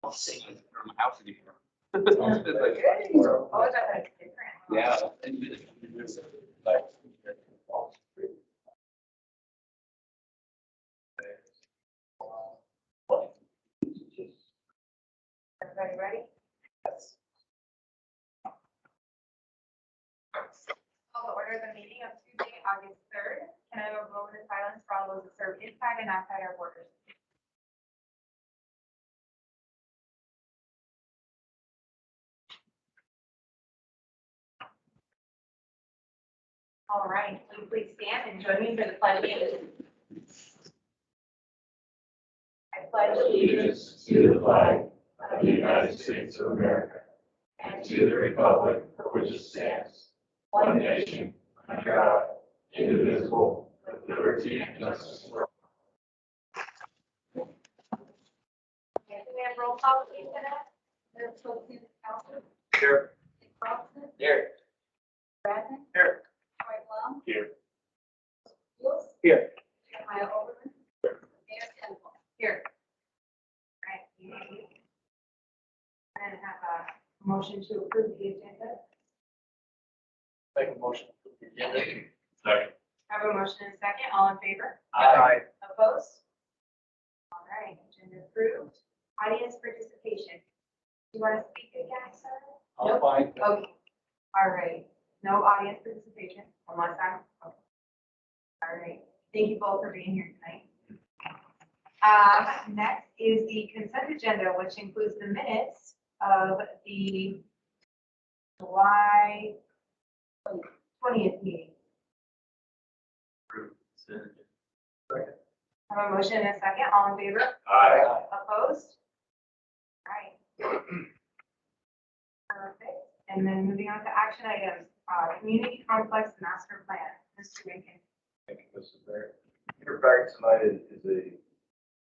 I'll sing it from my house anymore. It's like, hey. Oh, that's different. Yeah. Like, Everybody ready? yes. Call to order the meeting of Tuesday, August 3rd. Can I have a moment of silence for all those that serve inside and outside our borders? All right, will you please stand and join me for the pledge of allegiance? I pledge allegiance To the flag of the United States of America and to the republic for which it stands, one nation, under God, indivisible, with liberty and justice for all. Can we have roll call please for that? There's Trustee Council. Here. Carlson. Here. Bradley. Here. Troy Plum. Here. Lewis. Here. Jeremiah Overman. Mayor Temple. Here. All right. And have a motion to approve the agenda. Make a motion. Sorry. Have a motion and a second. All in favor? Aye. Opposed? All right, agenda approved. Audience participation. Do you want to speak again, sir? I'll find. Okay. All right. No audience participation unless I'm. Okay. All right. Thank you both for being here tonight. Next is the consent agenda, which includes the minutes of the July 20th meeting. Have a motion and a second. All in favor? Aye. Opposed? All right. Perfect. And then moving on to action items, community complex master plan. Mr. Rankin. Thank you, Mr. Mayor. Your packet tonight is a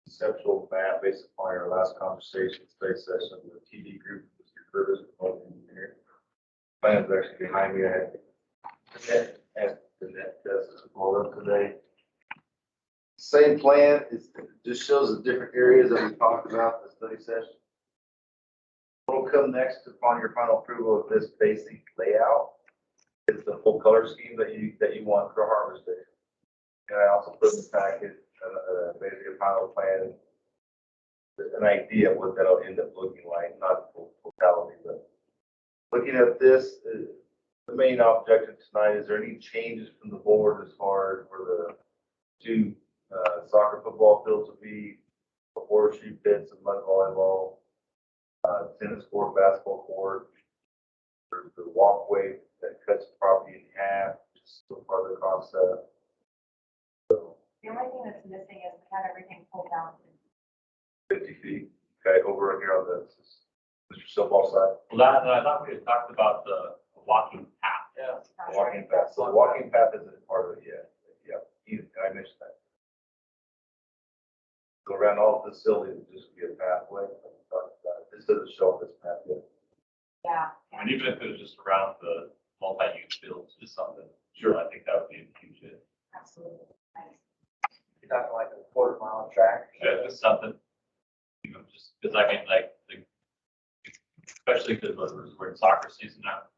conceptual map based upon our last conversation, study session with the TD group, Mr. Curtis, remote engineer. Plan is actually behind me. I had the net test is pulled up today. Same plan, just shows the different areas that we talked about in the study session. What will come next upon your final approval of this basic layout is the full color scheme that you want for Harvest Daze. And I also put in the packet, basically a final plan, an idea of what that'll end up looking like, not full totality, but looking at this, the main objective tonight, is there any changes from the board as far as where the two soccer football fields will be, the horseshoe pits and mud volleyball, tennis court, basketball court, there's the walkway that cuts the property in half, just so part of the concept. So The only thing that's missing is we had everything pulled down. 50 feet, okay, over here on the Mr. Silball side. Well, that, and I thought we had talked about the walking path. Yeah. The walking path, so the walking path isn't part of it yet. Yeah, I mentioned that. So around all the facilities, just be a pathway, like we talked about. This doesn't show up this path yet. Yeah. I mean, even if it was just around the multi-use fields, just something, sure, I think that would be a huge hit. Absolutely. Nice. You're talking like a quarter-mile track. Yeah, just something, you know, just, because I mean, like, especially because we're in soccer season now,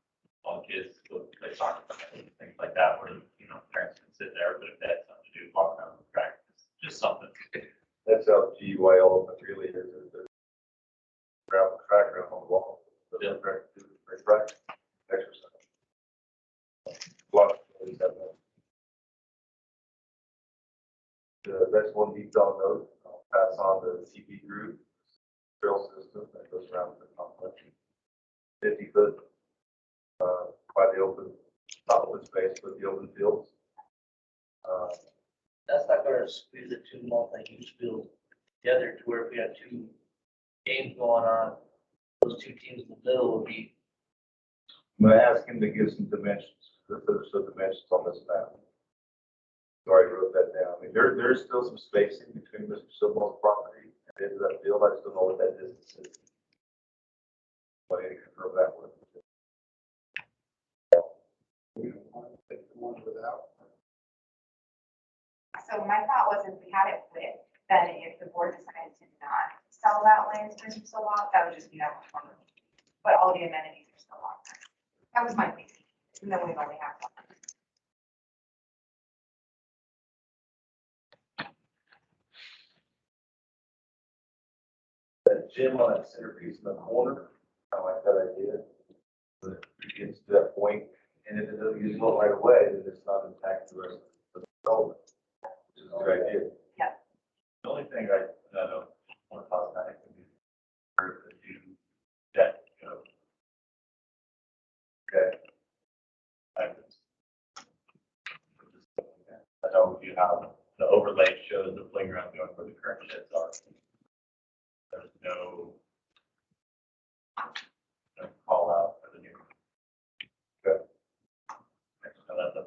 all the kids go play soccer, things like that, where, you know, parents can sit there, but if they had something to do, walk around the track, it's just something. That's how GUIL really is. The gravel track around on the wall. Yeah. Right. Exercise. A lot of facilities have that. That's one detail note. I'll pass on to the TV group trail system that goes around the complex. 50 foot by the open, not open space, but the open fields. That's not gonna squeeze the two multi-use fields together to where if we had two games going on, those two teams in the middle would be. I'm gonna ask him to give some dimensions, there's some dimensions on this map. Sorry, I wrote that down. I mean, there's still some spacing between Mr. Silver's property and the end of that field. I just don't know what that distance is. But I need to confirm that one. Take the one without. So my thought was if we had it flipped, then if the board decided to not sell tell that way it's been so long, that would just be that much fun. But all the amenities are still on there. That was my thinking, even though we've only had one. That gym on that centerpiece in the corner, I like that idea. But it gets to that point, and if it doesn't use well right away, then it's not impacting the rest of the development, which is a good idea. The only thing I don't want to talk about it would be for the new debt, you know. Okay. I know you have the overlay shows the playground going where the current sheds are. There's no call out for the new. Okay. So that's a,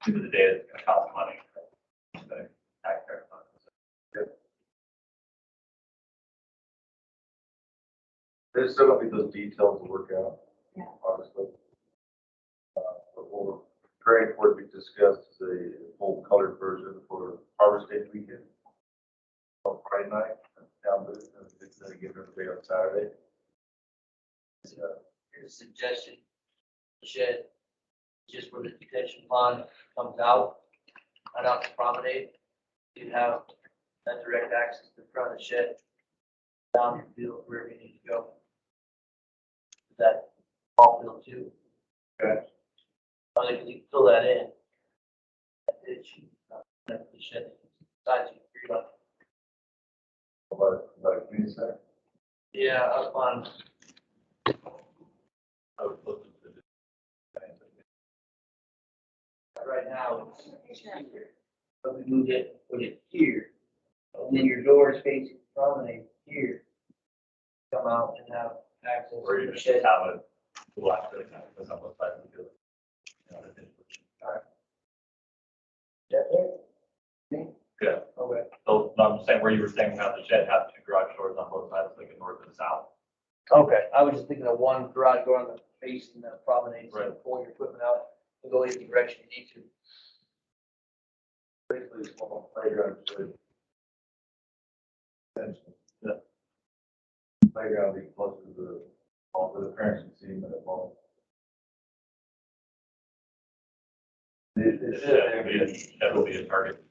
end of the day, it's gonna cost money. So, taxpayer funds. There's still gonna be those details to work out. Yeah. Obviously. But what we're preparing for to be discussed is a full colored version for Harvest Daze weekend. On Friday night, down booth, and it's gonna give everybody on Saturday. Here's a suggestion, shed, just where the detention pond comes out, and out the promenade, you have that direct access to the front of the shed, down your field, wherever you need to go. That ball field too. Okay. I think you can fill that in. That ditch, the shed, sides you free up. About a community center. Yeah, up on, I would look into the. right now, it's, but we moved it, put it here. And then your doors facing the promenade here. Come out and have access Or to you the just shed. have a pool after the kind of, because I'm both sides of the field. You know, I think- Good. Okay. So I'm saying where you were saying how the shed has two garage doors on both sides, like a north and south. Okay, I was just thinking of one garage door on the face and the promenade, so Right. pull your equipment out and go any direction you need to. Basically, a small playground. Essentially. Yeah. Playground be closer to the parents can see them at home. That will be a target.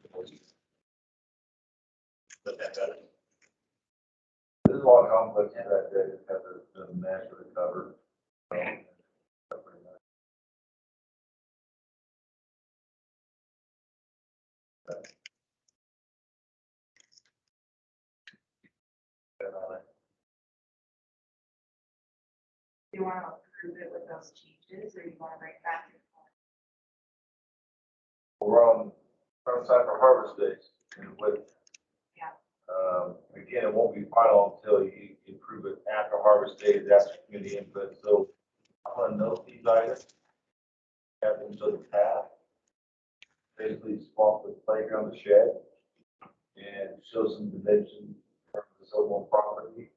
But that's better. There's a lot of complexes that just have the mesh or the cover. Do you want to approve it with those changes, or you want to bring it back? We're on site for Harvest Daze and with. Yeah. Again, it won't be final until you approve it after Harvest Daze, after committee input. So I want to note these items. Have them to the path. Basically swap the playground, the shed, and show some dimension of the civil property.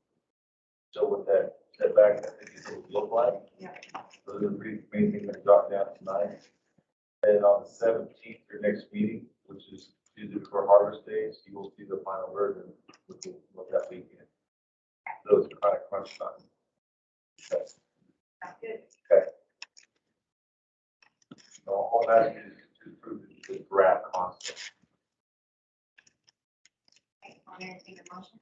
So what that setback, I think it would look like. Yeah. So those are the three main things that jot down tonight. And on the 17th, your next meeting, which is Tuesday before Harvest Daze, you will see the final version, which will look that weekend. So it's kind of crunch time. Okay. That's good. So all that is to approve the draft concept. Okay, want to take a motion?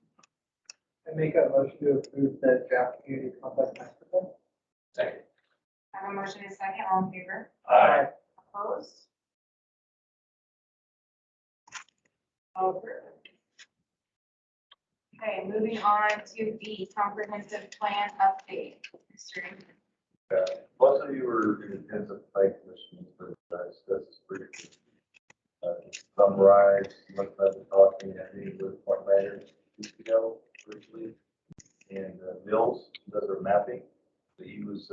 I make a motion to approve the draft community complex master plan. Second. I have a motion and a second, all in favor? Aye. Opposed? All approved. Okay, moving on to B, comprehensive plan update. Mr. Most of you were in intensive play commissions, but that's briefly. Summarize, much of the talking, I think with what matters ago, briefly. And Mills does our mapping, so he was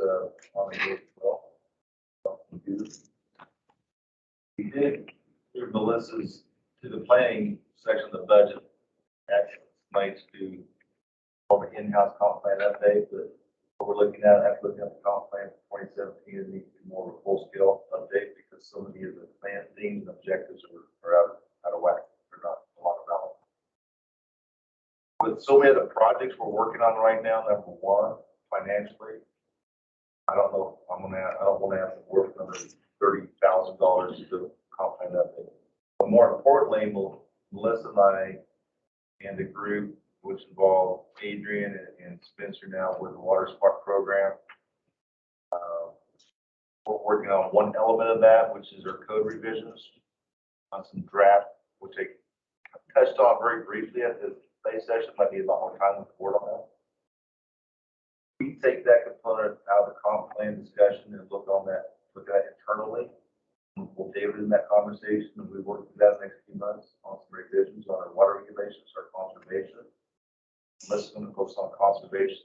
on the gate as well. We did, through Melissa's, to the planning section of the budget, actually, tonight to do more of an in-house comp plan update, but what we're looking at, after looking at the comp plan for 2017, it needs to be more of a full-scale update because so many of the plan themes and objectives are out of whack. They're not a lot of balance. with so many of the projects we're working on right now, number one, financially, I don't know, I don't wanna have to work another $30,000 to do comp plan update. But more importantly, Melissa and I and the group, which involve Adrian and Spencer now with the Water Spark program, we're working on one element of that, which is our code revisions on some draft, which I touched on very briefly at the study session. Might need a lot more time with the board on that. We take that component out of the comp plan discussion and look at it internally. We'll David in that conversation, and we work through that next few months on some revisions on our water regulations, our conservation. Listen to focus on conservation.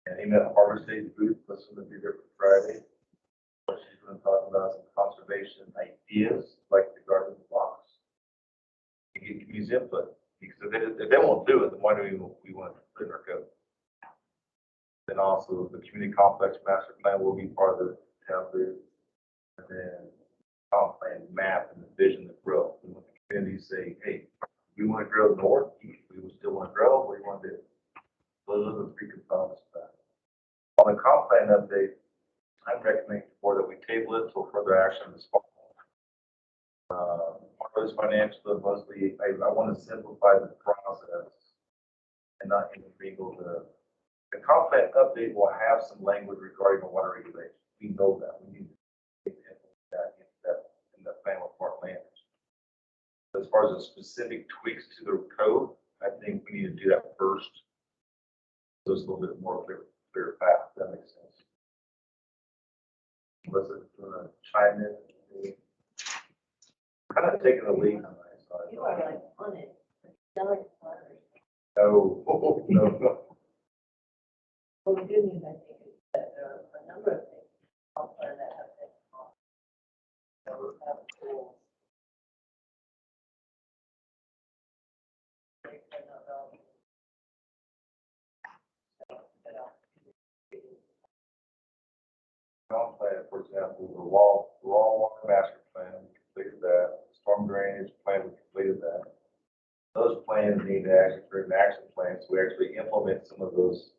And even at Harvest Daze booth, listen to be there for Friday. She's going to talk about some conservation ideas, like the garden blocks. You can use input, because if they won't do it, then why do we want to put in our code? Then also the community complex master plan will be part of the town booth. And then comp plan map and the vision of growth. We want the community to say, hey, we want to grow north, we still want to grow, we want to do. Those are the three components of that. On the comp plan update, I'm recommending before that we table it till further action this fall. Part of this financial, but mostly I want to simplify the process and not intermingle the comp plan update will have some language regarding the water regulation. We know that. We need to implement that in the plan with Park Landers. As far as the specific tweaks to the code, I think we need to do that first. So it's a little bit more clear path, if that makes sense. Was it chime in? Kind of taking the lead on my side. You are like on it. Stellar flutters. No, no. Well, the good news, I think, is that there are a number of things on plan that have been on. So, cool. Comp plan, for example, the raw water master plan, we completed that. Storm drainage plan, we completed that. Those plans need to actually create an action plan, so we actually implement some of those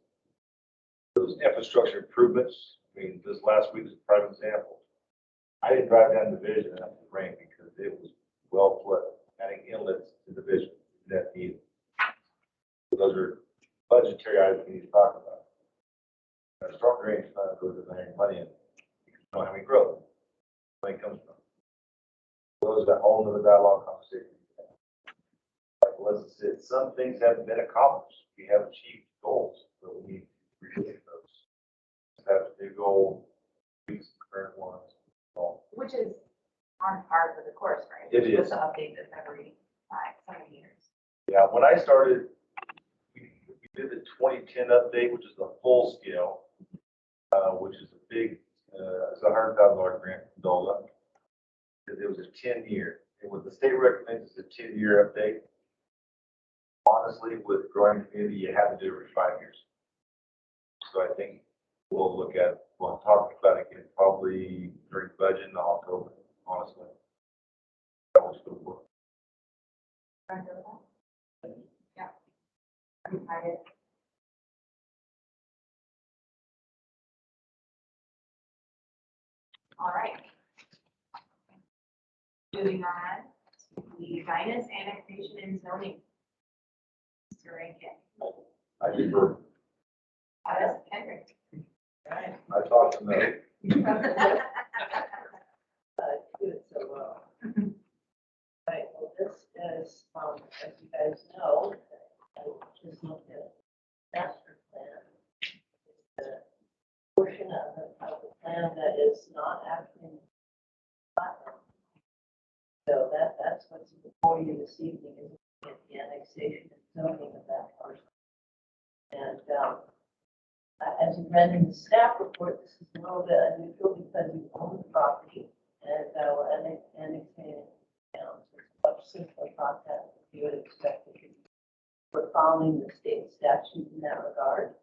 infrastructure improvements. I mean, this last week is a prime example. I didn't drive down Division after the rain because it was well flooded. Adding inlets to Division that needed. Those are budgetary items we need to talk about. Now, storm drainage is not going to go to money in because we don't have any growth. Where it comes from. Those are a whole other dialogue conversation. Like Melissa said, some things haven't been accomplished. We have achieved goals, but we need to revisit those. That's a new goal, these current ones. So, Which is on par with the course, right? It is. Just to update this every 7 years. yeah, when I started, we did the 2010 update, which is the full scale, which is a big, it's a $100,000 grant from DOLA. It was a 10-year. And what the state recommends is a 10-year update. Honestly, with growing community, you have to do it every 5 years. So I think we'll talk about it again probably during budget in October, honestly. That was good work. Yeah. I'm excited. All right. Moving on, the Dinus annexation and zoning. Mr. Rankin. I defer. Ms. Kendrick. Right. I talked to them. Do it so well. Right, well, this is, as you guys know, I just looked at master plan. It's the portion of the plan that is not actually in platinum. So that's what's before you this evening is the annexation and zoning of that parcel. And as you read in the staff report, this is a little bit unusual because you own the property and annexing it down. So it's much simpler process than you would expect. We're following the state statute in that regard.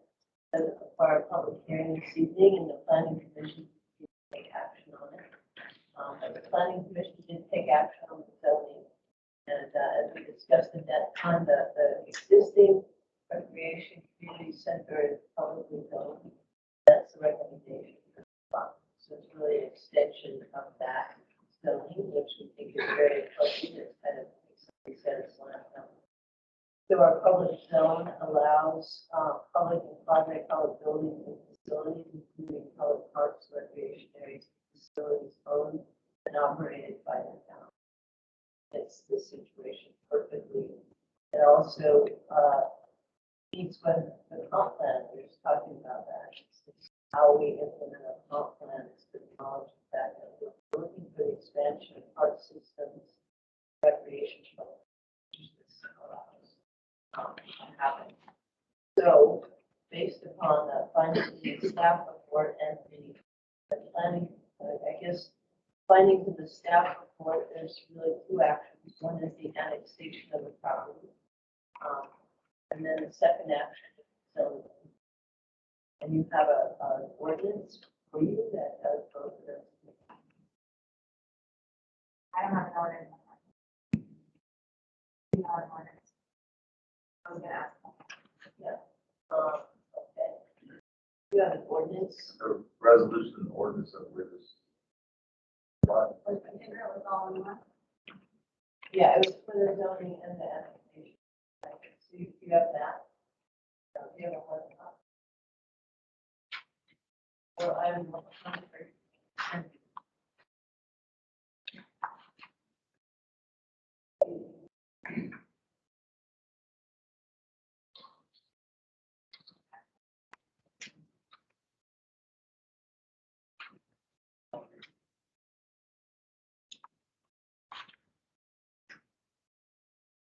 It doesn't require a public hearing this evening, and the planning commission did take action on it. And the planning commission did take action on the zoning. And as we discussed at that time, the existing recreation community center is publicly zoned. That's the recommendation. So it's really an extension of that zoning, which we think is very appropriate. It's kind of, we said it's last time. So our public zone allows public and quasi-public buildings and facilities, including public parks, recreation areas, facilities owned and operated by the town. It's the situation perfectly. It also meets what the comp plan, we were just talking about that. It's how we implement a comp plan is to acknowledge the fact that we're looking for the expansion of park systems, recreation programs. Happen. So, based upon the findings of the staff report and the planning, I guess, findings of the staff report, there's really two actions. One is the annexation of the property. And then the second action is zoning. And you have an ordinance for you that does both of those. I don't have an ordinance. You have an ordinance. I was gonna ask. Okay. You have an ordinance. The resolution and ordinance of which is. I think it was all in one. Yeah, it was for the zoning and the annexation. So you have that. You have a one. Well, I'm.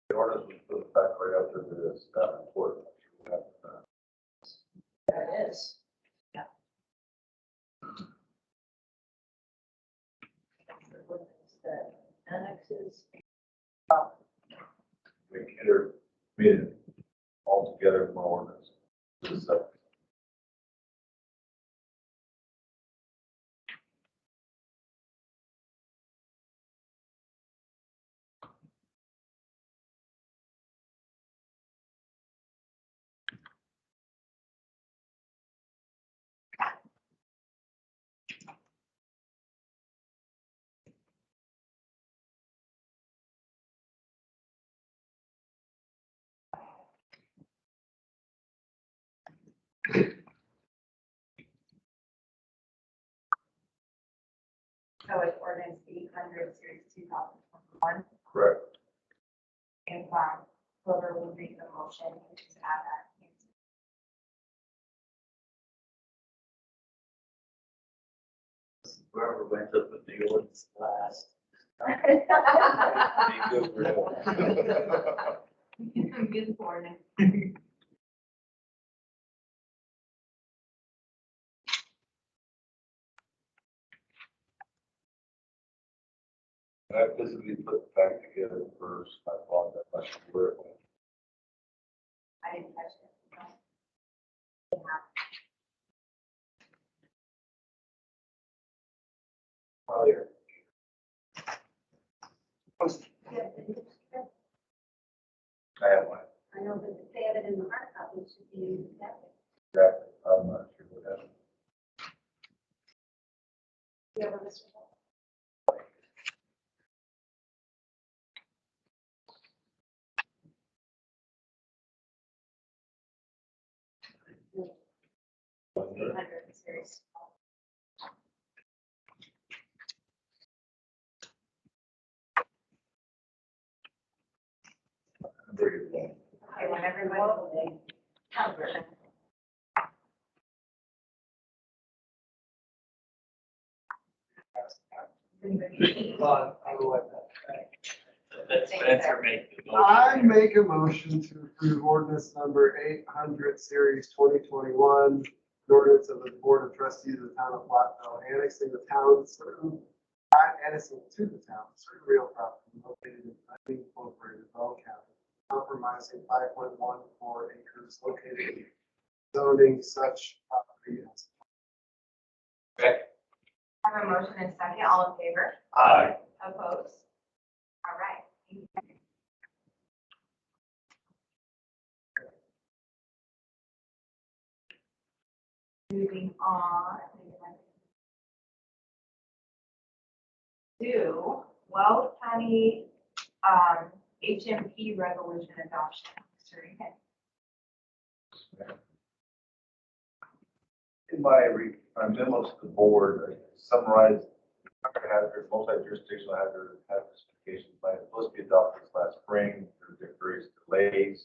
The ordinance was put back right after the staff report. There it is. Yeah. The ordinance that annexes. We intermediate altogether in my ordinance. So, So it's ordinance 800 series 2021. correct. And whoever will make the motion to add that. Whoever went up with the ordinance last. Be good for them. Good ordinance. I physically put the back together first. I thought that much where it went. I didn't catch it. Oh, yeah. I have one. I know, but they have it in the hard copy, it should be in the packet. Exactly. I'm not sure what happened. You have this one? It's 800 series. Very good. Okay, when everybody. I will let that. Let Spencer make the I motion. make a motion to approve ordinance number 800 series 2021. An ordinance of the Board of Trustees of the Town of Platteville annexing the town annexing to the town certain real property located in unincorporated Bell County, compromising 5.14 acres located in zoning such property as. Okay. I have a motion and second, all in favor? Aye. Opposed? All right. Thank you. moving on. To Wells County, HMP resolution adoption. Mr. Regan. In my memo to the board, I summarized hazard, multi-jurisdictional hazardous mitigation plan. It's supposed to be adopted this last spring. There have been various delays.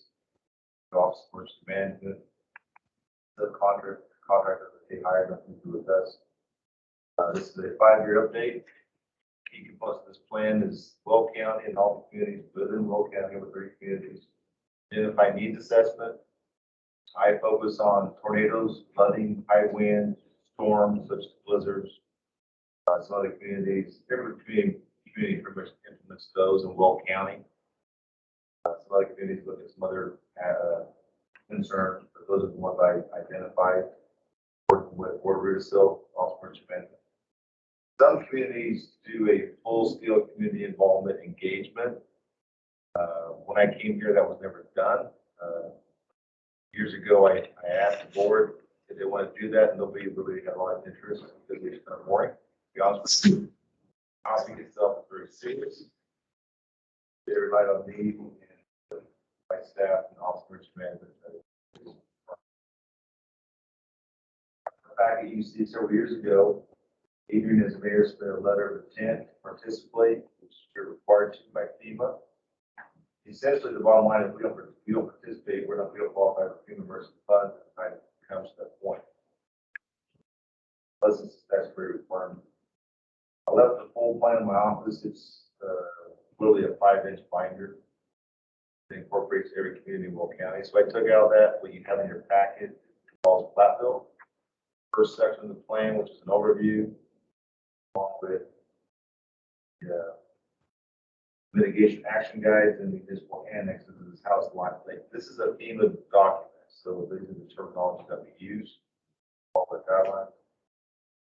The Office of Emergency Management, the contractor that they hired, nothing to do with us. This is a 5-year update. Key components of this plan is Will County and all the communities within Will County, over 30 communities. Identify needs assessment. I focus on tornadoes, flooding, high winds, storms such as blizzards. Some other communities, every community pretty much implements those in Will County. Some other communities look at some other concerns, but those are the ones I identified. Working with Ward Rudisill, also Emergency Management. Some communities do a full-scale community involvement engagement. When I came here, that was never done. Years ago, I asked the board if they want to do that, and nobody really had a lot of interest because it's kind of boring. To be honest with you, housing itself is very serious. They relied on me and my staff and Office of Emergency Management. Back at UC several years ago, Adrian, as mayor, sent a letter of intent to participate, which you're required to by FEMA. Essentially, the bottom line is we don't participate, we don't qualify for FEMA emergency funds at the time it comes to that point. Plus, it's a statutory requirement. I left the full plan in my office. It's really a 5-inch binder that incorporates every community in Will County. So I took out that, what you have in your packet, calls Platteville. First section of the plan, which is an overview, along with the mitigation action guides and the municipal annexes of this house line. This is a FEMA document, so these are the terminology that we use, all the guidelines,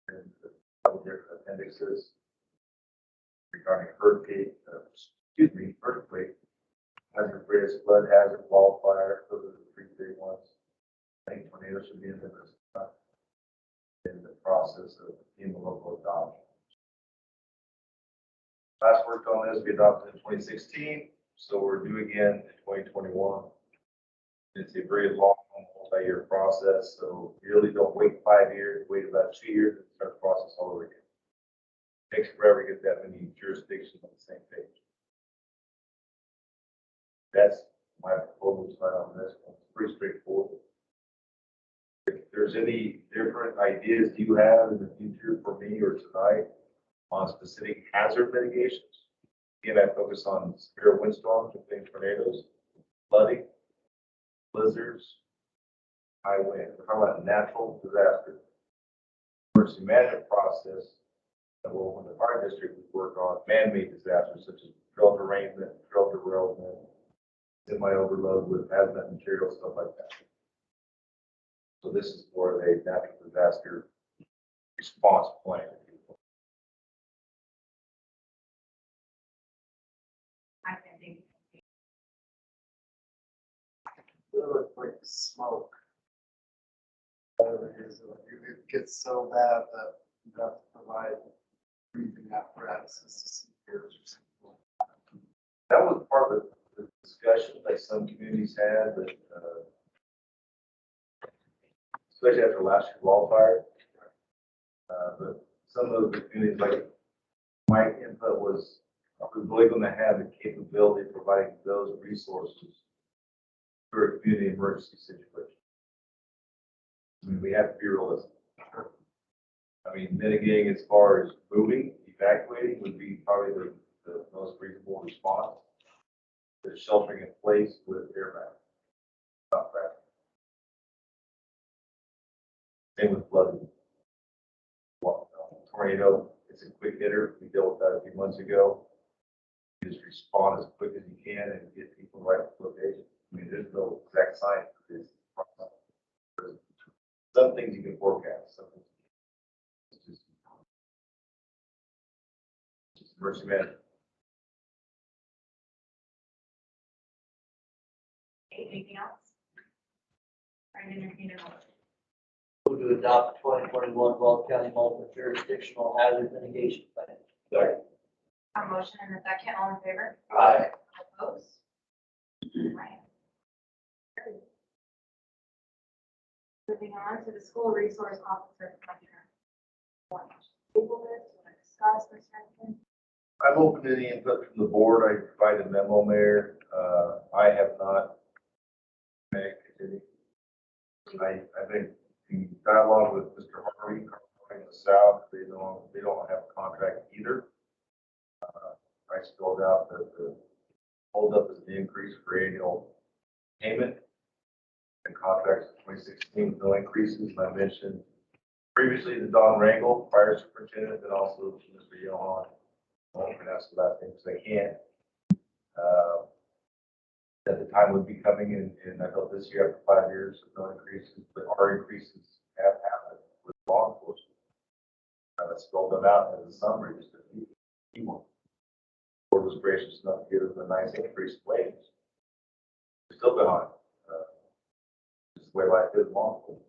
and the couple different appendixes regarding earthquake, hazard risk, flood hazard, wildfire. Those are the 3 big ones. I think tornadoes should be in there. In the process of FEMA local adoption. Last worked on this, we adopted in 2016, so we're due again in 2021. It's a very long, multi-year process, so you really don't wait 5 years, wait about 2 years and start the process all over again. It takes forever to get that many jurisdictions on the same page. That's my proposal to start on this one. It's pretty straightforward. If there's any different ideas you have in the future for me or tonight on specific hazard mitigations, again, I focus on severe windstorms, including tornadoes, flooding, blizzards, high wind. We're talking about natural disaster. Emergency management process, and we'll, in the fire district, we work on man-made disasters such as drill derailment, drill derailment, semi-overload with hazmat material, stuff like that. So this is for a natural disaster response plan. I can think. It looks like smoke. Whatever it is, it gets so bad that you have to provide breathing apparatuses to see air or something. That was part of the discussion that some communities had, but especially after last year's wildfire. But some of the communities, like my input was, are we really going to have the capability of providing those resources for a community emergency situation? I mean, we have to be realistic. I mean, mitigating as far as moving, evacuating would be probably the most reasonable response. The sheltering in place with air bags. Not practical. Same with flooding. Well, tornado, it's a quick hitter. We dealt with that a few months ago. You just respond as quick as you can and get people right to the location. I mean, there's no exact science for this process. Some things you can forecast, some things it's just emergency management. Anything else? I entertain a motion. Move to adopt 2021 Weld County multi-jurisdictional hazard mitigation plan. Second. A motion and a second, all in favor? Aye. Opposed? Right. Moving on to the school resource officer contract. Want to table this, want to discuss this, anything? I'm open to any input from the board. I provided a memo, Mayor. I have not. May I continue? I've been in dialogue with Mr. Harvey in the South. They don't have a contract either. I spelled out that the holdup is the increase for annual payment. And contracts in 2016, no increases. And I mentioned previously the Don Rangel, fire superintendent, and also Mr. Johan. I won't pronounce the last name because I can't. That the time would be coming, and I hope this year after 5 years of no increases, but our increases have happened with law enforcement. I spelled them out as a summary, just a few key ones. The board was gracious enough to give us a nice increase in wages. We're still behind. Just the way life is law enforcement.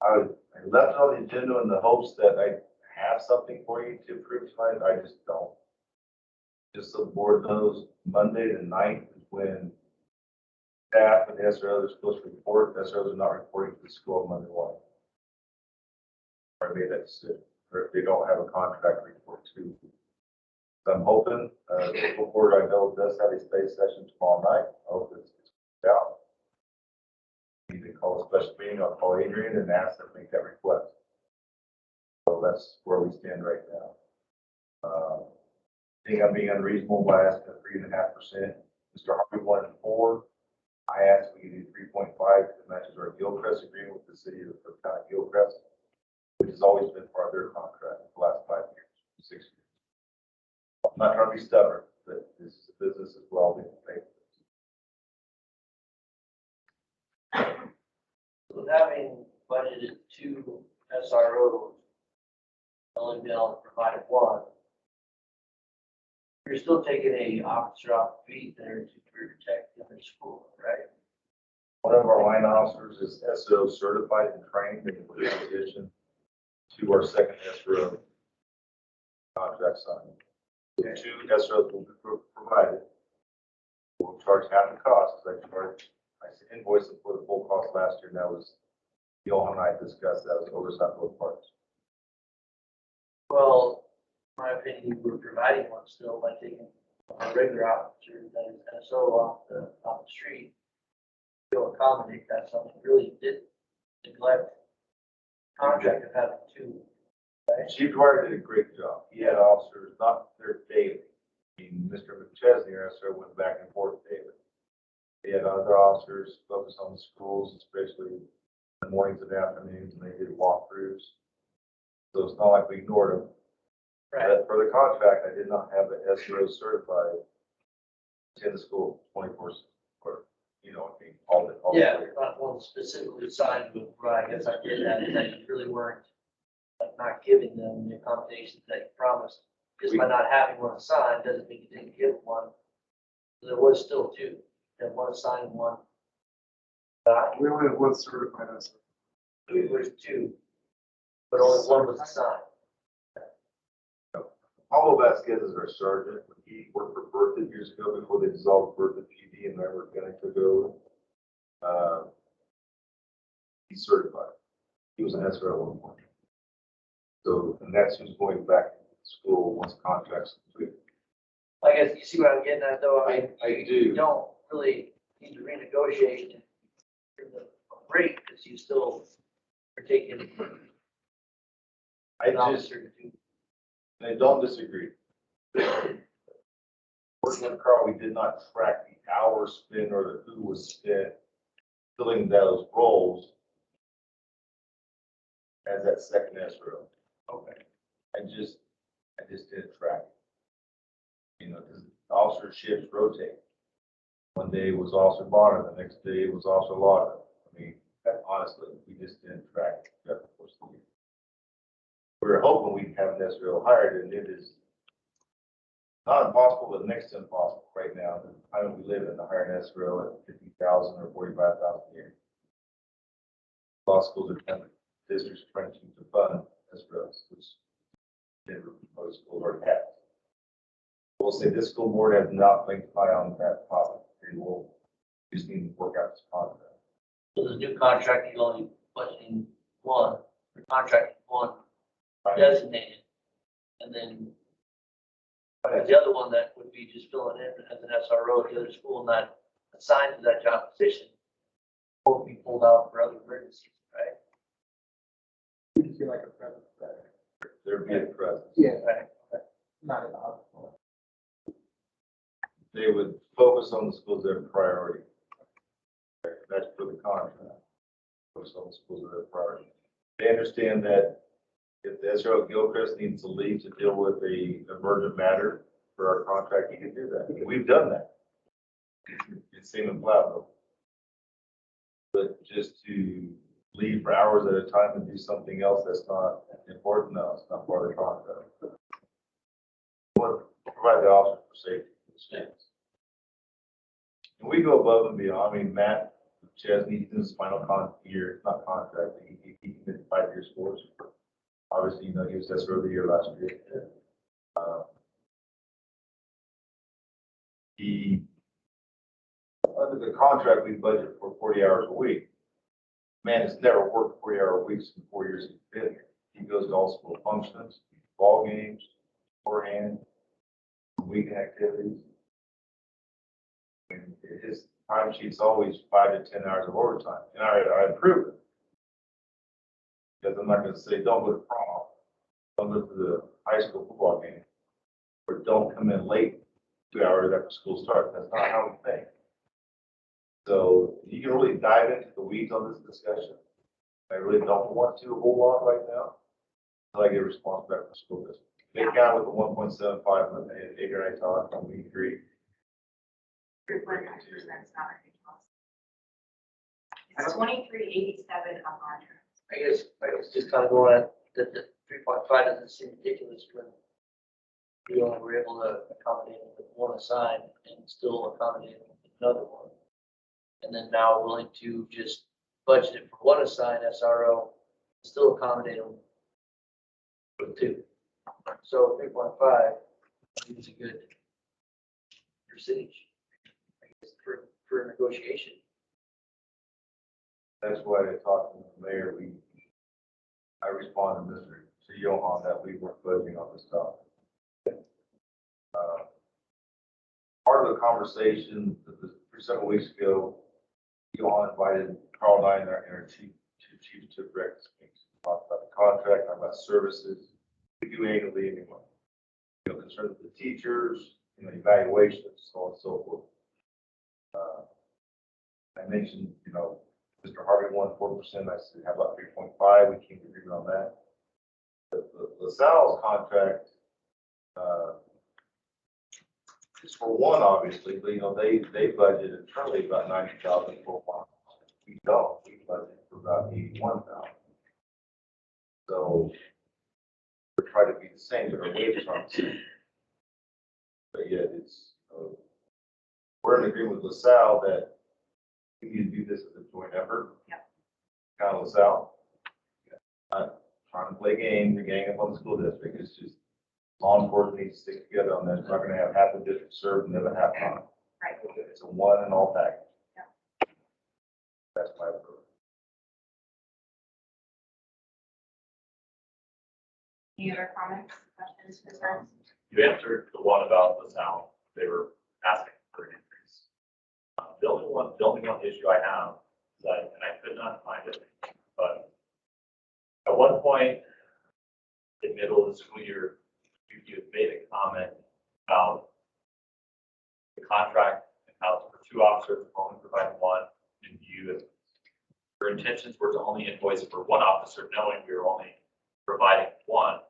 I left it on the agenda in the hopes that I have something for you to approve tonight. I just don't. Just so the board knows, Monday the 9th is when staff and the SROs are supposed to report. The SROs are not reporting to the school on Monday morning. I made that decision. Or if they don't have a contract report too. So I'm hoping, the school board I know does have a study session tomorrow night. I hope it's out. Need to call a special meeting. I'll call Adrian and ask them to make that request. So that's where we stand right now. I think I'm being unreasonable by asking 3.5%. Mr. Harvey wanted 4. I asked if we could do 3.5 that matches our Gilchrist agreement with the city of Town of Gilchrist, which has always been part of their contract for the last 5 years, 6 years. I'm not trying to be stubborn, but this is a business as well. We can pay for this. With having budgeted 2 SROs, only been able to provide 1. You're still taking a officer off the beat there to protect the other school, right? One of our line officers is SO certified and trained in addition to our second SRO contract signing. The 2 SROs will be provided. We'll charge half the cost. I invoiced them for the full cost last year, and that was, Johan and I discussed that, was oversight both parts. Well, in my opinion, we're providing one still by taking a regular officer that is SO off the street. To accommodate that, so we really did neglect contract of having 2. Right? Chief Dwyer did a great job. He had officers not there daily. I mean, Mr. McChesney, our SRO, went back and forth daily. He had other officers focus on the schools, especially in the mornings and afternoons, and they did walkthroughs. So it's not like we ignored them. Right. But for the contract, I did not have the SRO certified in the school 24/7, or, you know, I mean, all the Yeah, way. not one specifically assigned, but what I guess I did that is that you really weren't like not giving them the accommodations that you promised. Just by not having one assigned doesn't mean you didn't give one. There was still 2. You had 1 assigned and 1. We only have 1 certified SRO. There's 2, but only 1 was assigned. Paulo Vasquez is our sergeant. He worked for Bertha years ago before they dissolved Bertha PD and Remember Gunning took over. He's certified. He was an SRO at one point. So, and that's who's going back to school once contracts complete. I guess you see what I'm getting at though. I mean, I you do. don't really need to renegotiate the rate because you still are taking an officer to do. I don't disagree. Working with Carl, we did not track the hours spent or the who was spent filling those roles as that second SRO. Okay. I just didn't track it. You know, because officerships rotate. One day it was Officer Bonner, the next day it was Officer Lauder. I mean, honestly, we just didn't track it throughout the course of the year. We were hoping we'd have an SRO hired, and it is not impossible, but next to impossible right now. The time we live in, to hire an SRO at 50,000 or 45,000 a year. law schools are kind of districts furnishing to fund escrows, which most schools already have. We'll say this school board has not linked high on that topic. They will just need to work out this contract. So the new contract, you only budgeting one, the contract one designated. And then the other one that would be just filling in as an SRO, the other school not assigned to that job position will be pulled out for other emergencies, right? You see like a present there. There'd be a presence. Yeah, Right. not in the hospital. They would focus on the schools that are priority. That's for the contract. Focus on the schools that are priority. They understand that if the SRO Gilchrist needs to leave to deal with a emergent matter for our contract, he can do that. We've done that. It's same in Platteville. But just to leave for hours at a time and do something else that's not important, no, it's not part of the contract. We want to provide the officer for safety for the students. And we go above and beyond. I mean, Matt Chesney, he's in his final year, not contract, he committed 5 years for us. Obviously, you know, he was SRO of the year last year. Under the contract, we budget for 40 hours a week. Man has never worked 40-hour weeks in 4 years he's been here. He goes to all school functions, ball games, beforehand, weekend activities. And his time sheet's always 5 to 10 hours of overtime, and I approve it. Because I'm not going to say, don't go to prom, don't go to the high school football game, or don't come in late 2 hours after school starts. That's not how we think. So you can really dive into the weeds on this discussion. I really don't want to a whole lot right now, until I get a response back from the school district. They count with the 1.75 and the Adrian and I talked, and we agree. 3.9% is not ridiculous. It's 2387 a contract. I guess just kind of going at the 3.5 doesn't seem ridiculous when we only were able to accommodate with one assigned and still accommodate with another one. And then now willing to just budget it for one assigned SRO, still accommodate them with two. So 3.5 is a good percentage, I guess, for negotiation. That's why I talked to the mayor. I responded to Mr. CEO on that. We weren't budging on this stuff. Part of the conversation several weeks ago, Johan invited Carl and I and our two chiefs to breakfast meetings. Talked about the contract, talked about services. We do annually anyway. You know, concerns with the teachers, you know, evaluations, so on and so forth. I mentioned, you know, Mr. Harvey won 4%. I said, how about 3.5? We came to agreement on that. The LaSalle's contract is for one, obviously, but you know, they budgeted internally about 90,000 for one. We don't. We budget for about 81,000. So we're trying to be the same, but our wages aren't the same. But yet it's we're in agreement with LaSalle that we need to do this as a joint effort. Yep. Kind of LaSalle. Not trying to play games or gang up on the school district. It's just law enforcement needs to stick together on that. It's not going to have half the district served and the other half not. Right. It's a one and all package. Yep. That's my approach. Any other comments, questions, concerns? You answered the one about the sound. They were asking for an increase. The only one issue I have is that, and I could not find it, but at one point in the middle of the school year, you had made a comment about the contract and how for 2 officers, only providing one, and your intentions were to only invoice for 1 officer, knowing we were only providing 1.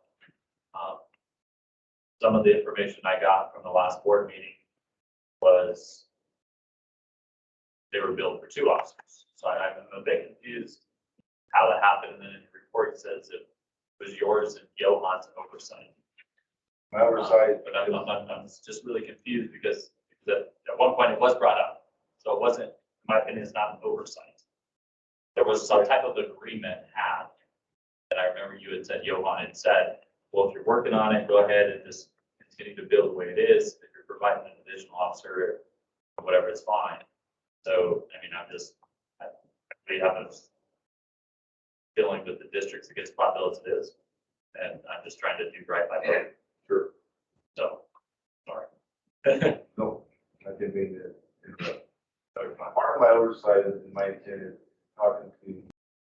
Some of the information I got from the last board meeting was they were billed for 2 officers. So I'm a bit confused how that happened. And then in the report it says it was yours and Johan's oversight. My oversight. But I'm just really confused because at one point it was brought up. So it wasn't, in my opinion, it's not an oversight. there was some type of agreement had. And I remember you had said, Johan had said, well, if you're working on it, go ahead and just continue to build the way it is. If you're providing an additional officer or whatever, it's fine. So, I mean, we have this feeling with the districts against Platteville as it is. And I'm just trying to do right by them. Sure. So, sorry. No, I didn't mean to interrupt. Part of my oversight and my intent is talking to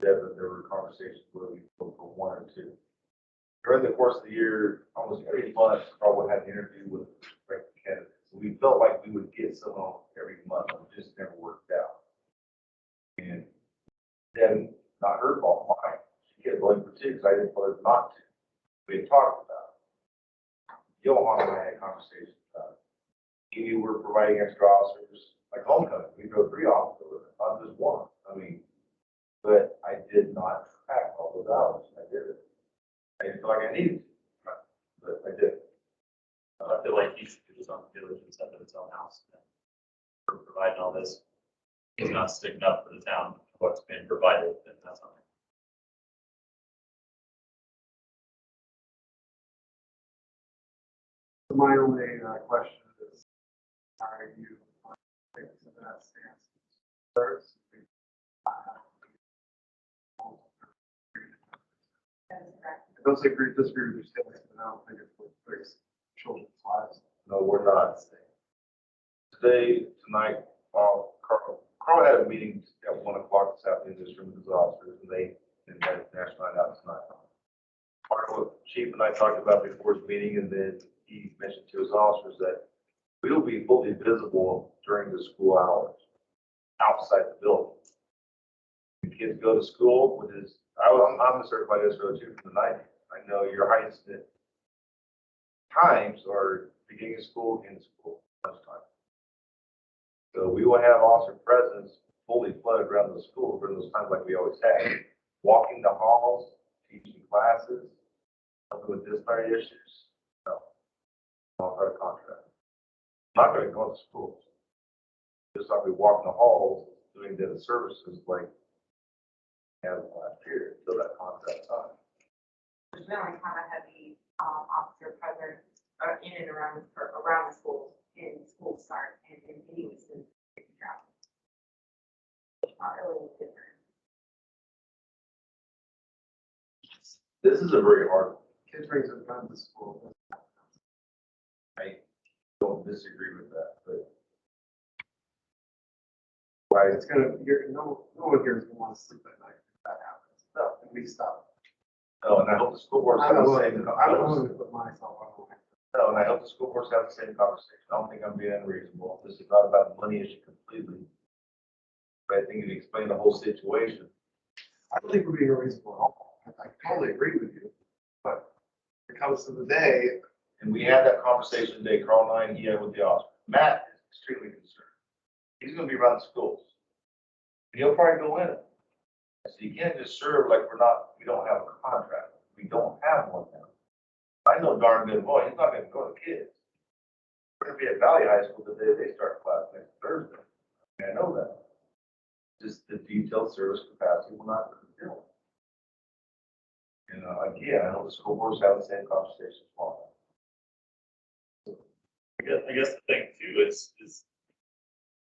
Deb, that there were conversations where we go for one or two. During the course of the year, almost every month, probably had an interview with respective candidates. We felt like we would get someone every month, it just never worked out. And then, not her fault, mine. She kept going for two, because I didn't want her not to. We had talked about it. Johan and I had conversations about it. He knew we were providing extra officers, like homecoming, we drove 3 officers, not just one. I mean, but I did not track all those hours. I did it. I didn't feel like I needed to, but I did. I feel like he should do his own diligence up at his own house. For providing all this, he's not sticking up for the town, what's been provided, and that's something. My only question is, are you taking that stance first? That is correct. I don't disagree with your stance, but I don't think it's what fix children's lives. No, we're not. Today, tonight, Carl had a meeting at 1 o'clock this afternoon in this room with his officers, and they had National Night Out tonight. Part of what Chief and I talked about before his meeting, and then he mentioned to his officers that we will be fully visible during the school hours, outside the building. The kids go to school, which is, I'm a certified SRO too from the 90s. I know your high incident times are beginning of school, end of school, lunchtime. So we will have officer presence fully flooded around the school during those times like we always have. Walking the halls, teaching classes, helping with disciplinary issues. No. Not part of contract. I'm not going to go to schools. Just like we walk in the halls doing the services like as last year until that contract time. There's really kind of heavy officer presence in and around the schools, in school start and in any instance. Not really different. This is a very hard one. Kids brings their guns to school. I don't disagree with that, but Right, it's gonna, no one here is gonna want to sleep at night if that happens. No, and we stop. no, and I hope the school boards I have don't the want same. to put myself on the line. No, and I hope the school boards have the same conversation. I don't think I'm being unreasonable. This is not about the money issue completely. But I think if you explain the whole situation, I don't think we're being unreasonable at all. I totally agree with you. But when it comes to the day, and we had that conversation today, Carl and I, and he had with the officer. Matt is extremely concerned. He's gonna be around schools. And he'll probably go in it. So you can't just serve like we don't have a contract. We don't have one now. I know darn good well, he's not gonna go to the kids. We're gonna be at Valley High School the day they start class next Thursday. I know that. Just the detailed service capacity will not be built. And again, I know the school boards have the same conversation. I guess the thing too is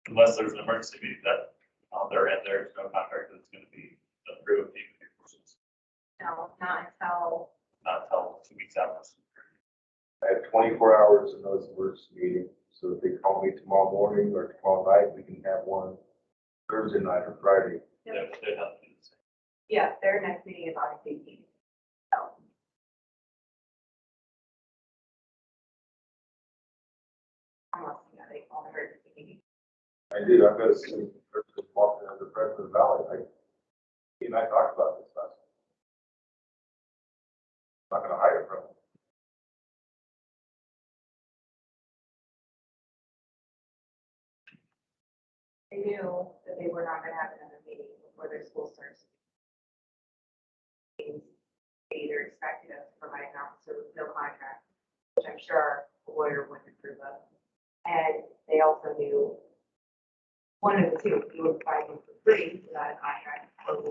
unless there's an emergency meeting that on their end, there's no contract that's going to be approved even before, No, not until, not until 2 weeks out. I have 24 hours in those emergency meetings, so if they call me tomorrow morning or tomorrow night, we can have one Thursday night or Friday. They'd have to do the same. yeah, their next meeting is August 18th. So. Unless, they call an emergency meeting. I do, I've got a city person walking under the President Valley. He and I talked about this last week. I'm not gonna hide it from him. They knew that they were not gonna have another meeting before their school starts. They either expected us to provide an officer with no contract, which I'm sure a lawyer wouldn't approve of. And they also knew one of the two, we would provide him for free without a contract, or we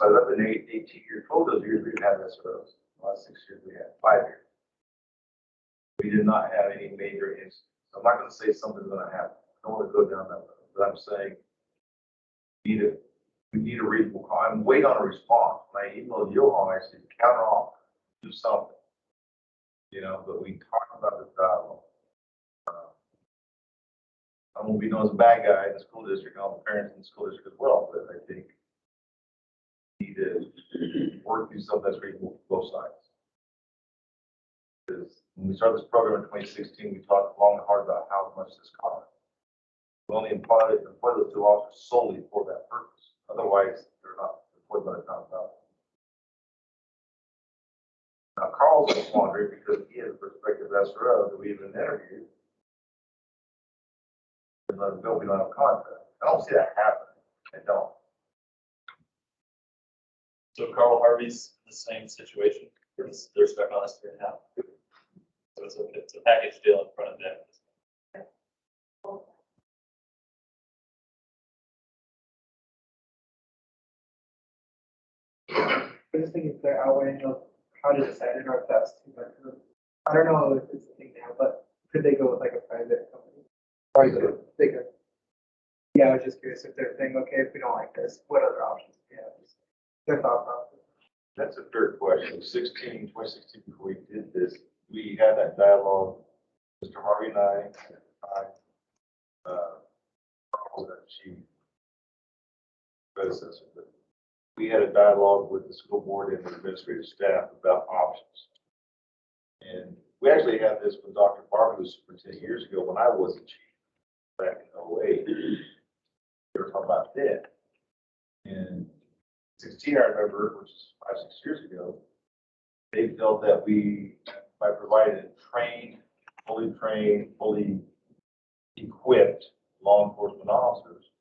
emphasize, I've been 18 years, 12 of those years, we didn't have SROs. The last 6 years, we had 5 years. We did not have any major incidents. I'm not gonna say something's gonna happen. I don't wanna go down that road, but I'm saying we need a reasonable call. I'm waiting on a response. When I emailed Johan, I said, counter off, do something. You know, but we talked about the dialogue. I won't be known as a bad guy in the school district, all the parents in the school district as well, but I think we need to work through something that's reasonable for both sides. Because when we started this program in 2016, we talked long and hard about how much this cost. We only employ those 2 officers solely for that purpose. Otherwise, they're not employed by the town of Platteville. Now, Carl's wondering because he has a prospective SRO that we even interviewed. And let him go, we don't have a contract. I don't see that happening. I don't. So Carl Harvey's in the same situation. They're stuck on us 3.5. So it's a package deal in front of them. I'm just thinking if they're outweighing of how to decide it or if that's too much. I don't know if it's a thing now, but could they go with like a private company? Or is it, they could. Yeah, I was just curious if they're saying, okay, if we don't like this, what other options do we have? Just their thought process. That's a fair question. 2016, before we did this, we had that dialogue. Mr. Harvey and I, Carl, that chief predecessor, but we had a dialogue with the school board and the administrative staff about options. And we actually had this with Dr. Barber, who was for 10 years ago when I was a chief back in 08. They were talking about that. And 16, I remember, which is 5, 6 years ago, they felt that we, by providing fully trained, fully equipped law enforcement officers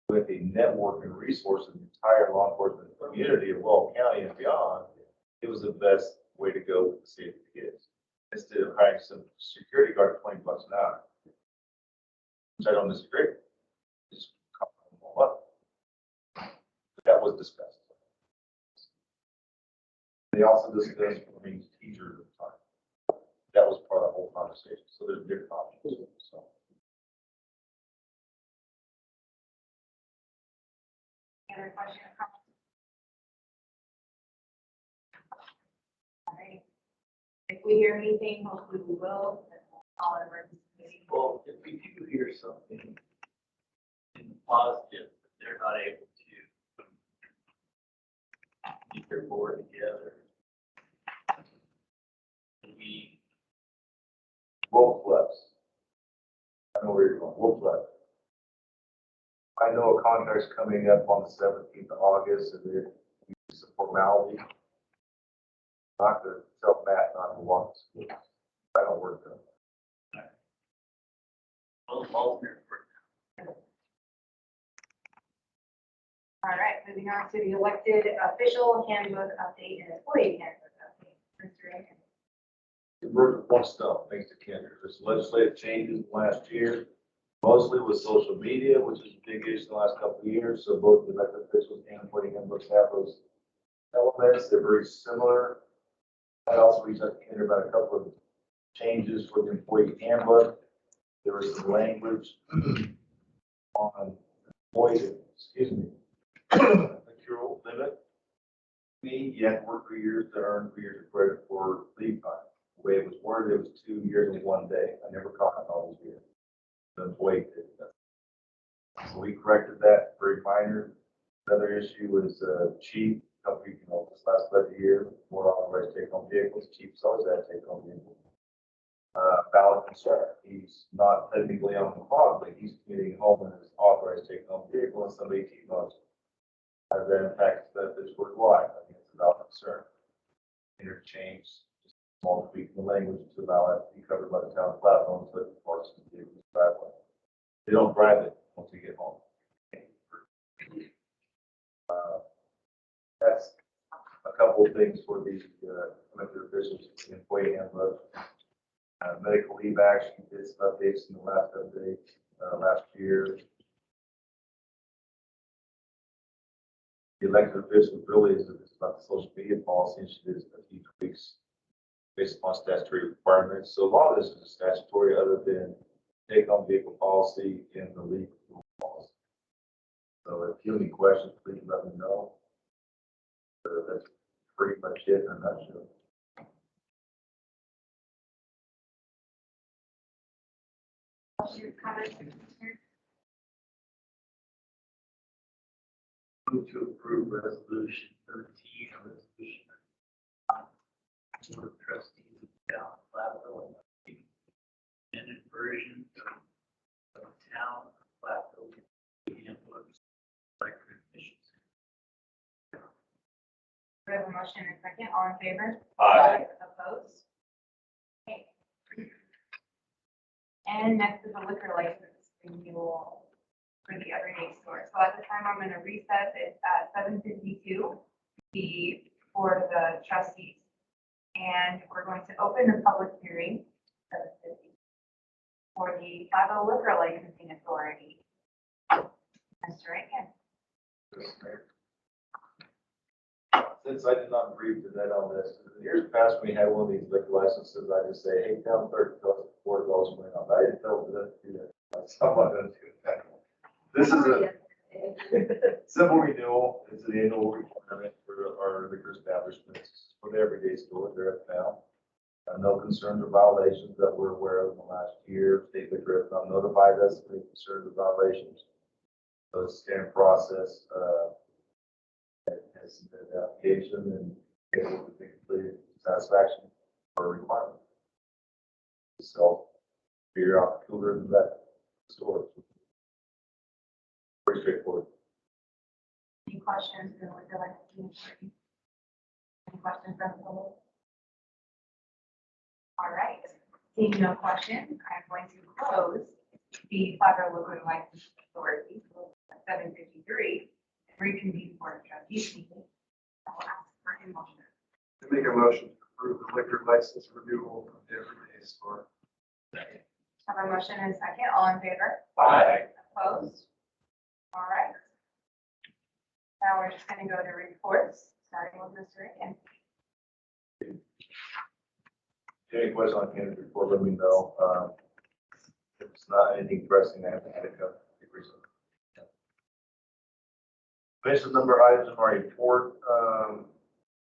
with a network and resource of the entire law enforcement community of Wall County and beyond, it was the best way to go with the safety of the kids. Instead of hiring some security guard at $20 an hour, which I don't disagree. Just cover them all up. But that was discussed. They also discussed Marine teachers at the time. That was part of the whole conversation. So there's different options. So. Any other question or comment? All right. If we hear anything, hopefully we will. All our emergency meetings. Well, if we do hear something in the positive, that they're not able to get their board together, we, Wolf flex. I know where you're going. Wolf flex. I know a contract's coming up on the 17th of August, and it's a formality. Not to tell Matt not to walk the school. I don't work there. well, volunteer for All right, moving on to the elected official handbook update and employee handbook update. Mr. Rankin. The bird with one stone, thanks to Kendra. There's legislative changes last year, mostly with social media, which is a big issue in the last couple of years. So both the elected officials and employee handbooks have those elements. They're very similar. I also reached out to Kendra about a couple of changes for the employee handbook. There was some language on employee, accrual limit. You have to work 3 years to earn 3 years of credit for leave time. The way it was worded, it was 2 years and 1 day. I never caught it all these years. The employee did that. So we corrected that, very minor. Another issue was chief, company, this last budget year, more authorized take-home vehicles. Chiefs always had take-home vehicles. Valid concern. He's not technically on the clock, but he's commuting home in his authorized take-home vehicle and somebody T-bones. Has that impact benefits for his life? I think it's a valid concern. Interchange, just a small tweak in the language to allow that to be covered by the town of Platteville, so it parts of the vehicle's driveway. They don't drive it once they get home. That's a couple of things for the elected officials, employee handbook. Medical leave action did some updates in the last update last year. The elected officials really is about the social media policy, and she did a few tweaks based upon statutory requirements. So a lot of this is statutory other than take on vehicle policy and the legal policy. So if you have any questions, please let me know. That's pretty much it in a nutshell. Questions, comments, or concerns? Move to approve resolution 13, a resolution. Board of Trustees of Town of Platteville, amended version of Town of Platteville handbooks, like commissions. We have a motion and a second. All in favor? Aye. Opposed? Okay. And next is a liquor license renewal for the everyday store. So at the time, I'm going to recess it at 7:52, for the trustees. And we're going to open the public hearing, 7:50, for the Platteville Liquor Licensing Authority. Mr. Rankin. Since I did not brief the net on this, in years past, when we had one of these liquor licenses, I just say, hey, town clerk, tell us $4 going on. I didn't tell them to do that. I'm not gonna do that. This is a simple renewal. It's an annual requirement for our liquor establishments for the everyday store there at town. No concerns or violations that we're aware of in the last year. State liquor has not notified us of any concerns or violations. So it's a standard process. Has submitted the application and able to be completed satisfaction or requirement. So figure out cooler than that store. Pretty straightforward. Any questions for the liquor licensing authority? Any questions from the public? All right, seeing no questions, I'm going to close the Platteville Liquor Licensing Authority at 7:53 and reconvene for a trustees meeting. I will ask for a motion. I make a motion to approve the liquor license renewal of the everyday store. Have a motion and a second. All in favor? Aye. Opposed? All right. Now we're just going to go to reports, starting with Mr. Rankin. If you have any questions on candidate report, let me know. If it's not anything pressing, I have to have it come. Based on number of items in my report,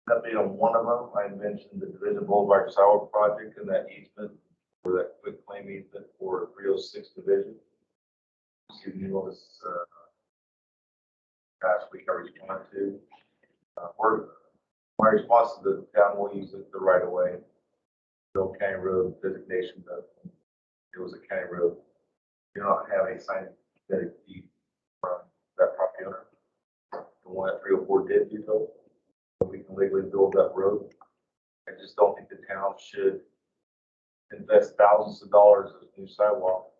update on one of them, I mentioned the Division Boulevard Sour project and that easement for that quick claim easement for 306 Division. Excuse me, what was past week I responded to. My response to the town will use it the right of way. Bill County Road designation, but it was a county road. You don't have any signed deed from that property owner. The one at 304 did, you know, so we can legally build that road. I just don't think the town should invest thousands of dollars of new sidewalk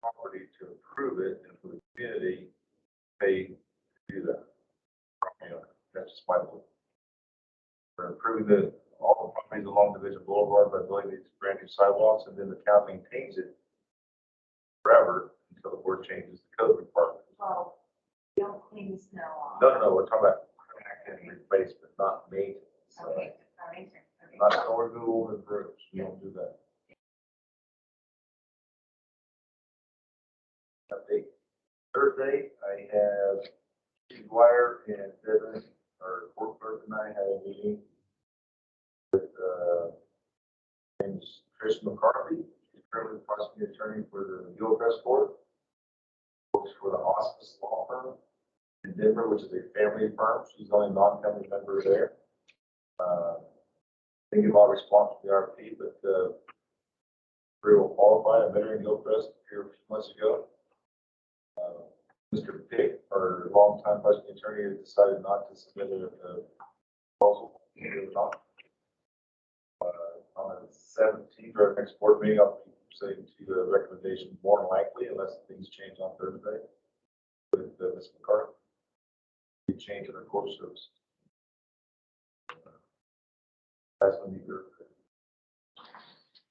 property to improve it and for the community pay to do that. You know, that's just my belief. We're improving all the properties along Division Boulevard by building these brand new sidewalks, and then the town maintains it forever until the board changes the code requirement. Well, don't clean the snow off. No, we're talking about crack and replacement, not maintenance. Okay, that makes sense. Okay. Not snow removal and brooms. We don't do that. Update. Thursday, I have Steve Dwyer and Devin, our court clerk, and I had a meeting with name's Trish McCarthy. She's currently the prosecuting attorney for the Gilchrist Court. Works for the Hospice Law Firm in Denver, which is a family firm. She's the only non-family member there. Thinking about response to the RFP, but pretty well qualified. I met her in Gilchrist here a few months ago. Mr. Pick, our longtime prosecuting attorney, has decided not to submit a proposal. On the 17th, our next board meeting, I'll be saying to a recommendation more than likely, unless things change on Thursday with Ms. McCarthy. We change in our court service. That's when you.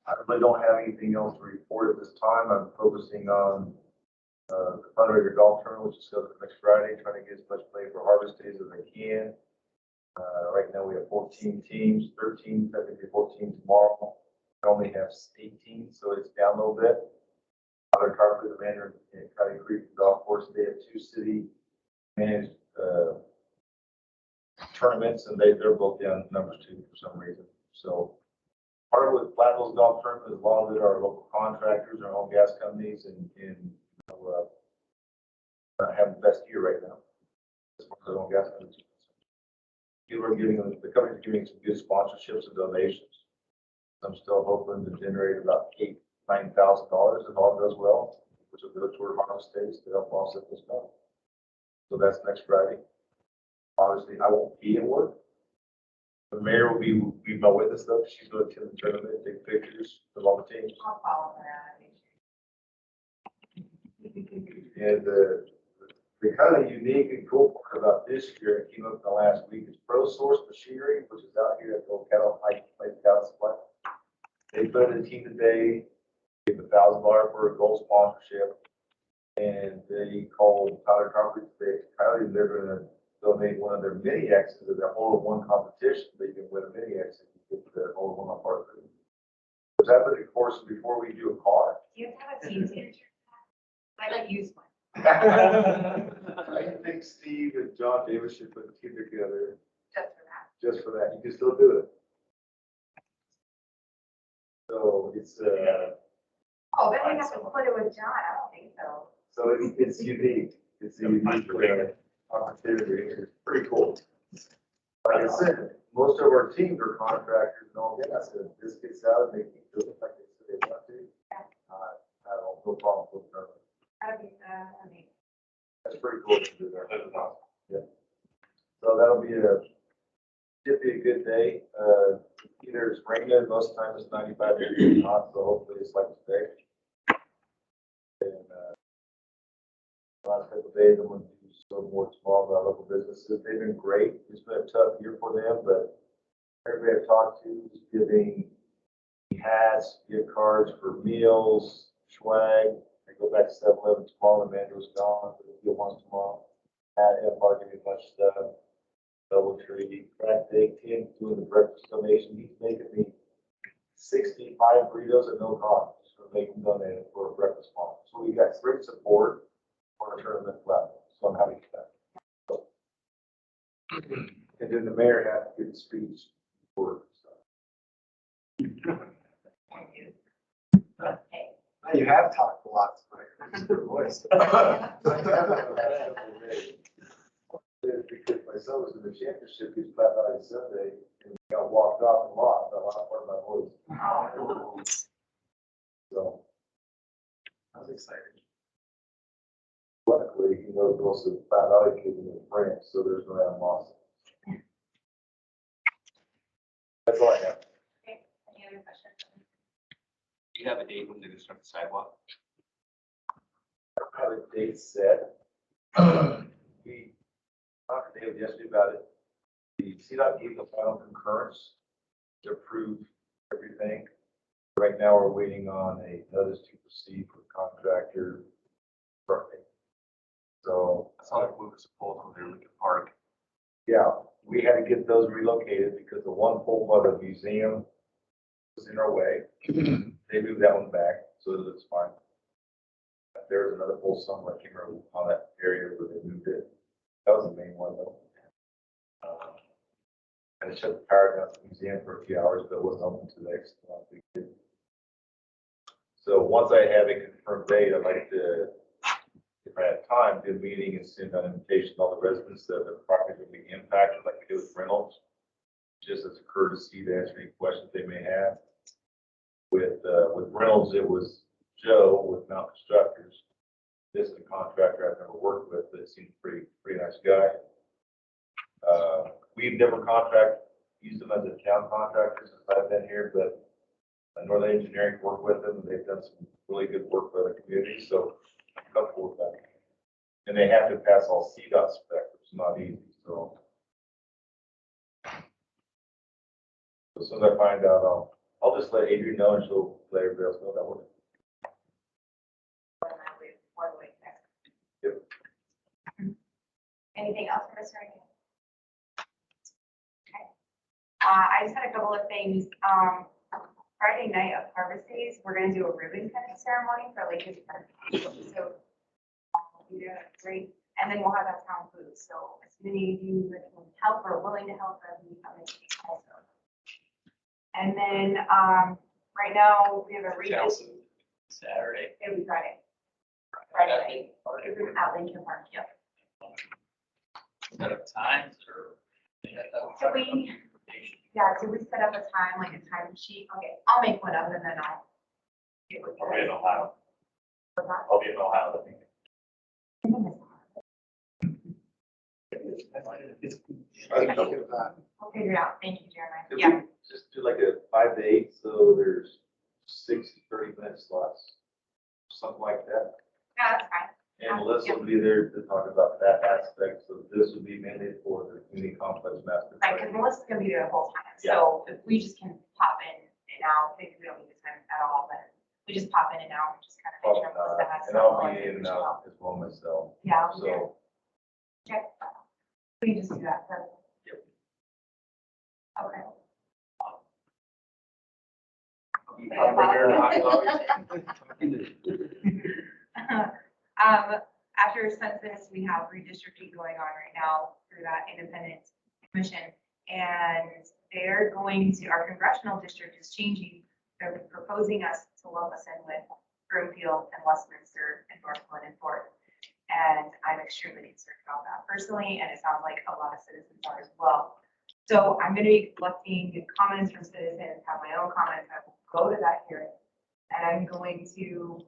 I really don't have anything else to report at this time. I'm focusing on The fundraiser golf tournament, which is scheduled for next Friday, trying to get as much play for Harvest Daze as I can. Right now we have 14 teams, 13, technically 14 tomorrow. I only have 18, so it's down a little bit. Other Carpenter, the Mandarin, and Cotting Creek Golf Course, they have 2 city managed tournaments, and they're both down numbers too for some reason. So part of what Platteville's golf tournament is a lot of it are local contractors, our own gas companies, and have the best year right now as far as their own gas companies. People are giving them, the companies are giving some good sponsorships and donations. I'm still hoping to generate about $9,000 if all goes well, which will go toward Harvest Daze to help offset this cost. So that's next Friday. Obviously, I won't be in work. The mayor will be my witness though. She's going to attend the tournament, take pictures of all the teams. I'll follow that. And the kind of unique and cool part about this year, it came up in the last week, is Pro Source Machinery, which is out here at the old cattle place cattle supply. They put in a team today, gave $1,000 for a gold sponsorship, and they called Tyler Carpenter today. Kylie, they're going to donate one of their mini X's as a whole of one competition. They can win a mini X and get the whole of one on part of it. Was that the course before we do a car? Do you have a team signature? I don't use one. I think Steve and John Davis should put a team together Just for that. just for that. You can still do it. So it's Oh, then we have to put it with John. I don't think so. so it's unique. It's a unique opportunity. It's pretty cool. Like I said, most of our teams are contractors and all that. So if this gets out and they keep doing it like they said they want to, I don't no problem with them. That'd be, I mean, That's pretty cool to do that. Yeah. So that'll be should be a good day. Either it's raining, most of the time it's 95 degrees hot, so hopefully it's like today. And last couple of days, I'm going to do some more tomorrow about local businesses. They've been great. It's been a tough year for them, but everybody I've talked to is giving hats, gift cards for meals, swag. I go back to 7-Eleven tomorrow. The manager was gone, but he'll want tomorrow. And Park gave me a bunch of stuff. Double tree, crack big, Tim doing the breakfast donation. He's making me 65 burritos at no cost for making donated for a breakfast farm. So we got great support for the tournament level. So I'm happy with that. So, and then the mayor had to give a speech for You have talked a lot tonight. Your voice. Because my son was in the championship, he was flat out Sunday, and he got walked off and lost. I lost part of my voice. So, I was excited. luckily, he knows most of the flat out kids in France, so there's no animosity. That's all I have. okay, any other questions? Do you have a date when they're gonna start the sidewalk? I don't have a date set. We talked to David yesterday about it. The CDOT gave the final concurrence to approve everything. Right now, we're waiting on a notice to proceed for the contractor. So, I saw that movers and poles over there, Lincoln Park. yeah, we had to get those relocated because the one pole by the museum was in our way. They moved that one back, so it looks fine. There was another pole somewhere, I can't remember on that area where they moved it. That was the main one though. And it shut the power down to the museum for a few hours, but it wasn't open today. So once I have a confirmed date, I'd like to, if I have time, do a meeting and send out an invitation to all the residents that the property will be impacted, like we do with Reynolds. Just as a courtesy to answer any questions they may have. With Reynolds, it was Joe with Mount Constructors. This is a contractor I've never worked with, but it seems pretty nice guy. We've never used them as a town contractor since I've been here, but Northern Engineering worked with them, and they've done some really good work for the community, so I'm comfortable with that. And they have to pass all CDOT specs, which is not easy, so. As soon as I find out, I'll just let Adrian know, and she'll let everybody else know that one. One way next Anything else for Mr. Reagan? Okay. I just had a couple of things. Friday night of Harvest Daze, we're gonna do a ribbon cutting ceremony for Lakers Park. So, we do it great, and then we'll have that town food, so as many of you that can help or willing to help, that we come in also. And then, right now, we have a redistrict, Saturday. it'll be Friday. Friday night, it's at Lincoln Park, yep. Set up times or? So we, yeah, so we set up a time, like a time sheet, okay, I'll make one up and then I'll. get with you I'll be in guys. Ohio. What's that? I'll be in Ohio, I think. We'll figure it out, thank you, Jeremiah, If yeah. we just do like a 5 to 8, so there's 6 30-minute slots, something like that. Yeah, that's fine. And Melissa will be there to talk about that aspect, so this will be mainly for the community complex master. Right, because plan. Melissa's gonna be there the whole time, so if we just can pop in and out, maybe we don't need the time at all, but we just pop in and out, and just kind of make sure Melissa has. And I'll some be in and out as well myself, Yeah, I'll be there. so. Okay. We can just do that, that's. Okay. After census, we have redistricting going on right now through that independent commission. And they're going to, our congressional district is changing. They're proposing us to lump us in with Broomfield and Westminster and Northwood and Fort. And I'm extremely concerned about that personally, and it sounds like a lot of citizens are as well. So I'm gonna be collecting comments from citizens, have my own comments, I will go to that hearing. And I'm going to,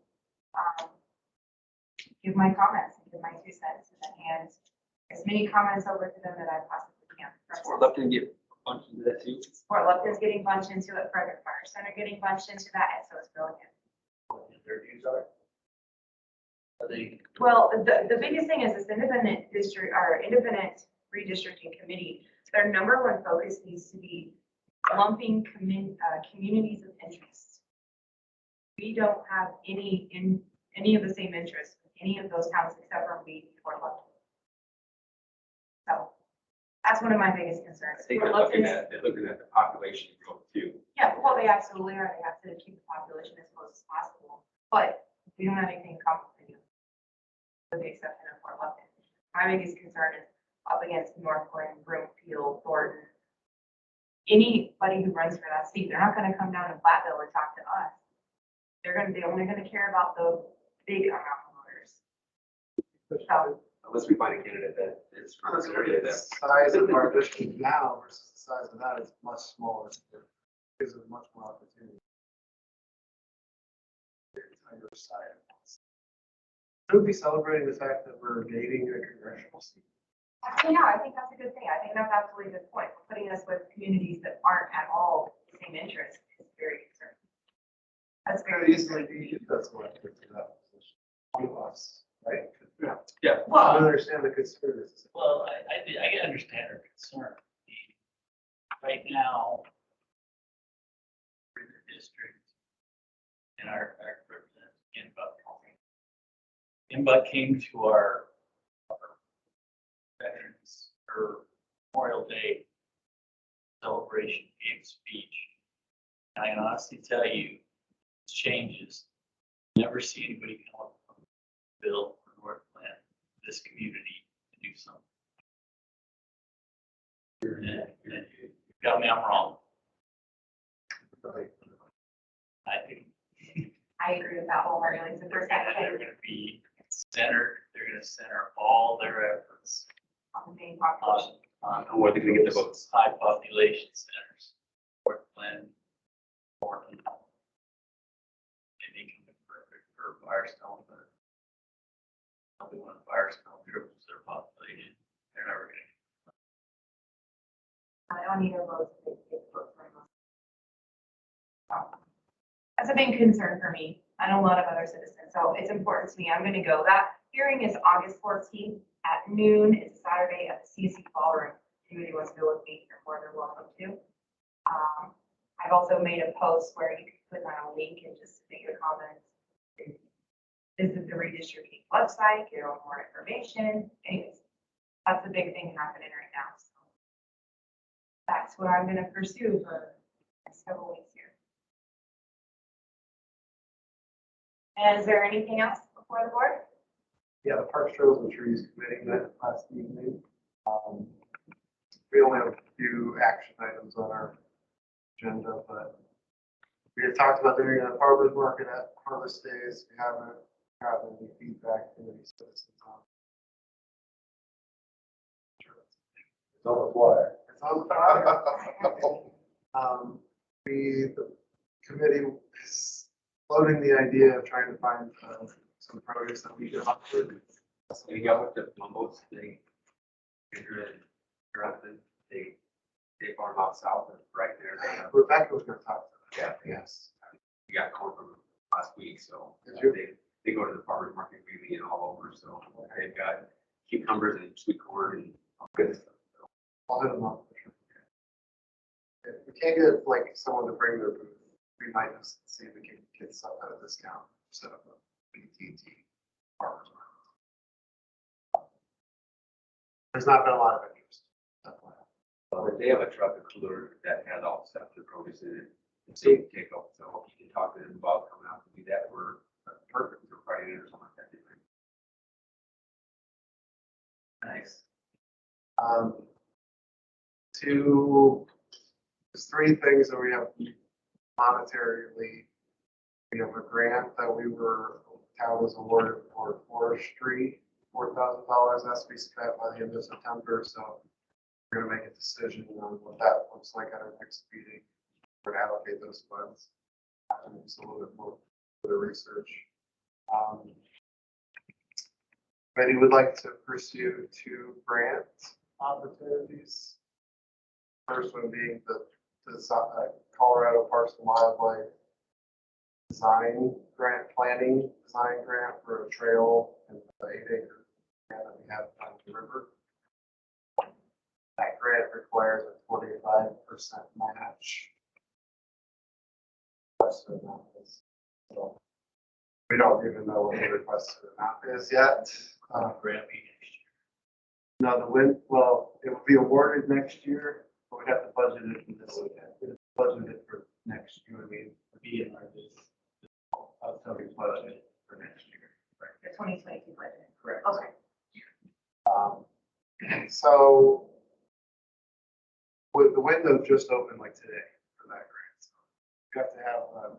give my comments, and give my 2 cents, and then hand as many comments over to them that I possibly can. Or left and get bunched into that too. Fort Lupton's getting bunched into it, Frederick Fire Center getting bunched into that, and so is Billiken. Their views are? Are they? Well, the biggest thing is this independent district, or independent redistricting committee, their number one focus needs to be lumping communities of interest. We don't have any of the same interests with any of those towns except for we or Lupton. So that's one of my biggest concerns. I think Fort they're looking at the population growth too. Yeah, well, they absolutely are. They have to keep the population as close as possible, but we don't have anything in common with you. With the exception of Fort Lupton. My biggest concern is up against Northwood, Broomfield, Thornton. Anybody who runs for that seat, they're not gonna come down to Platteville and talk to us. They're only gonna care about the big amount of voters. So, Unless we find a candidate that is from this area The that. size of our district now versus the size of that is much smaller. Gives it much more opportunity. Entire side. Should we be celebrating the fact that we're gaining a congressional seat? actually, yeah, I think that's a good thing. I think that's absolutely a good point. Putting us with communities that aren't at all the same interest is very concerning. That's very Easily be, that's what I took to that position. One of us, right? Yeah. I well. don't understand the conspiracy. Well, I can understand her concern. Right now, we're in the district and our representative, Buck came to our veterans or Memorial Day celebration, gave a speech. And I can honestly tell you, it's changes. Never see anybody come up from Bill or Northland, this community to do something. And you tell me I'm wrong. I think I agree with that wholeheartedly. It's the first time they're gonna be centered, they're gonna center all their efforts on the main population. on Where they're gonna get the votes. high population centers, Portland, Portland. And they can be perfect for Firestone, but probably when Firestone triples their population, they're never gonna. I don't need a vote to get votes for us. That's a big concern for me. I know a lot of other citizens, so it's important to me. I'm gonna go. That hearing is August 14th at noon. It's Saturday at the CSC Ballroom. If anybody wants to go with me, you're more than welcome to. I've also made a post where you can click on a link and just make your comments. Visit the redistricting website, get all more information. Anyways, that's a big thing happening right now, so. That's what I'm gonna pursue for the next several weeks here. And is there anything else before the board? Yeah, the Parks, Trails and Trees Committee met last evening. We only have a few action items on our agenda, but we had talked about doing a farmer's market at Harvest Daze. We haven't gotten any feedback from any citizens on. It's on the flyer. It's on the the committee is floating the idea of trying to find some produce that we can offer. We got with the Mumbles, they farm out south and right there. They have, Rebecca was gonna talk to yeah, them. Yes. we got corn from last week, so Did you? they go to the farmer's market really and all over, so they've got cucumbers and sweet corn and all good stuff. So, I'll hit them up. If we can't get like someone to bring their booth, we might just see if we can get stuff at a discount, set up a BTT farmers market. There's not been a lot of interest. But they have a truck, a cooler that has all the stuff to produce in it. And so you take up, so if you can talk to them about coming out to do that, we're perfect for Friday night or something like that. Nice. There's three things that we have monetarily. We have a grant that town was awarded for forestry, $4,000 has to be spent by the end of September, so we're gonna make a decision on what that looks like at our next meeting. We're gonna allocate those funds. Just a little bit more for the research. Betty would like to pursue 2 grant opportunities. First one being the Colorado Parks and Wildlife design grant, planning design grant for a trail in the 8-acre grant that we have on the river. That grant requires a 25% match. So we don't even know what the requested amount is yet. Grant meeting. No, it would be awarded next year, but we'd have to budget it for this weekend. We'd budget it for next year, be in our upcoming budget for next year. The 2022 budget. Correct. Okay. So with the window just opened like today for that grant. So we have to have a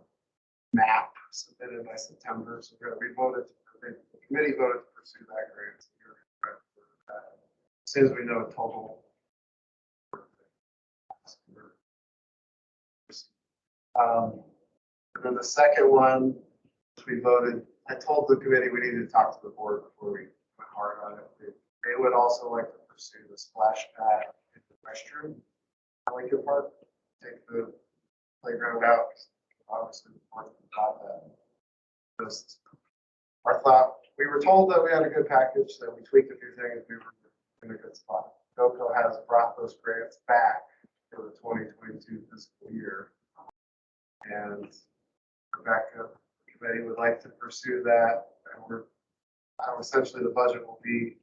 map submitted by September. So we voted, the committee voted to pursue that grant. So you're ready for that. As soon as we know a total. And then the second one, we voted, I told the committee we needed to talk to the board before we went hard on it. They would also like to pursue the splash pad in the restroom. I like your part, take the playground out, obviously, about that. Just our thought, we were told that we had a good package, that we tweaked a few things, we were in a good spot. GoCo has brought those grants back for the 2022 fiscal year. And Rebecca, the committee would like to pursue that. And essentially the budget will be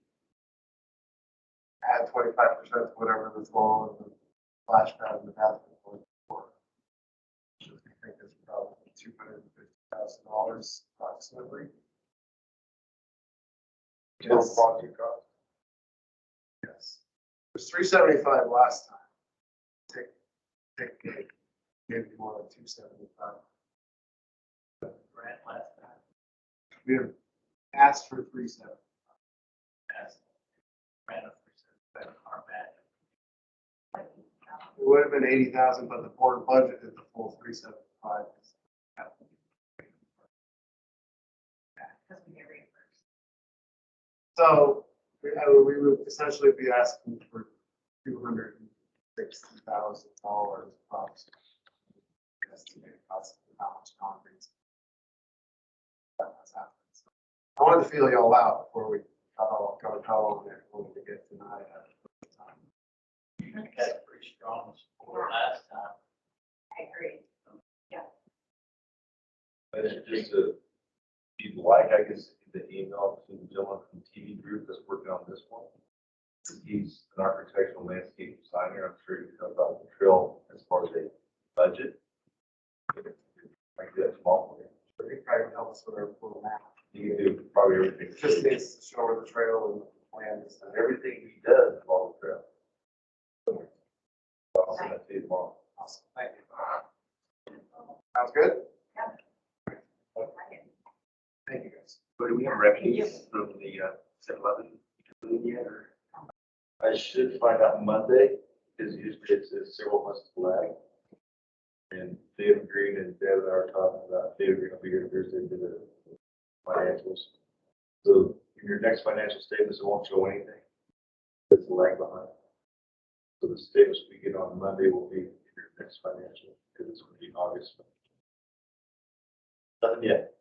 add 25% to whatever that's wrong with the splash pad in the bathroom going forward. Which I think is probably $250,000 approximately. Total project cost. Yes. It was $375 last time. Take maybe more like $275. Grant last time. We have asked for $375. As grant of percent, our match. It would have been 80,000, but the board budgeted the full 375. Because we get reimbursed. So we would essentially be asking for $260,000 approximately. Estimated cost of how much concrete. That has happened. So I wanted to feel y'all out before we got all on it, wanted to get tonight at the time. You had pretty strong support last time. I agree. And just to, if you'd like, I guess, the email to the gentleman from TV group that's working on this one. He's an architectural landscape designer. I'm sure he knows about the trail as far as a budget. I can do that tomorrow. But he probably would help us with our full map. He can do probably everything. It just needs to show where the trail and the plan is. And everything he does involves the trail. So I'll send that to you tomorrow. Awesome, thank you. Sounds good? Thank you, guys. But do we have revenues from the 7-Eleven yet, or? I should find out Monday, because usually it's several months lag. And Dave Green and Deb and I are talking about, Dave Green will be here Thursday to do the financials. So in your next financial statements, it won't show anything. It's a lag behind. So the statements we get on Monday will be in your next financial, because it's going to be August. Nothing yet.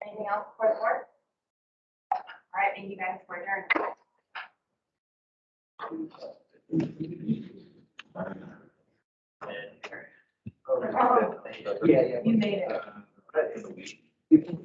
Anything else for the board? All right, thank you guys for adjourned. Yeah, yeah. You made it. In the week. You can-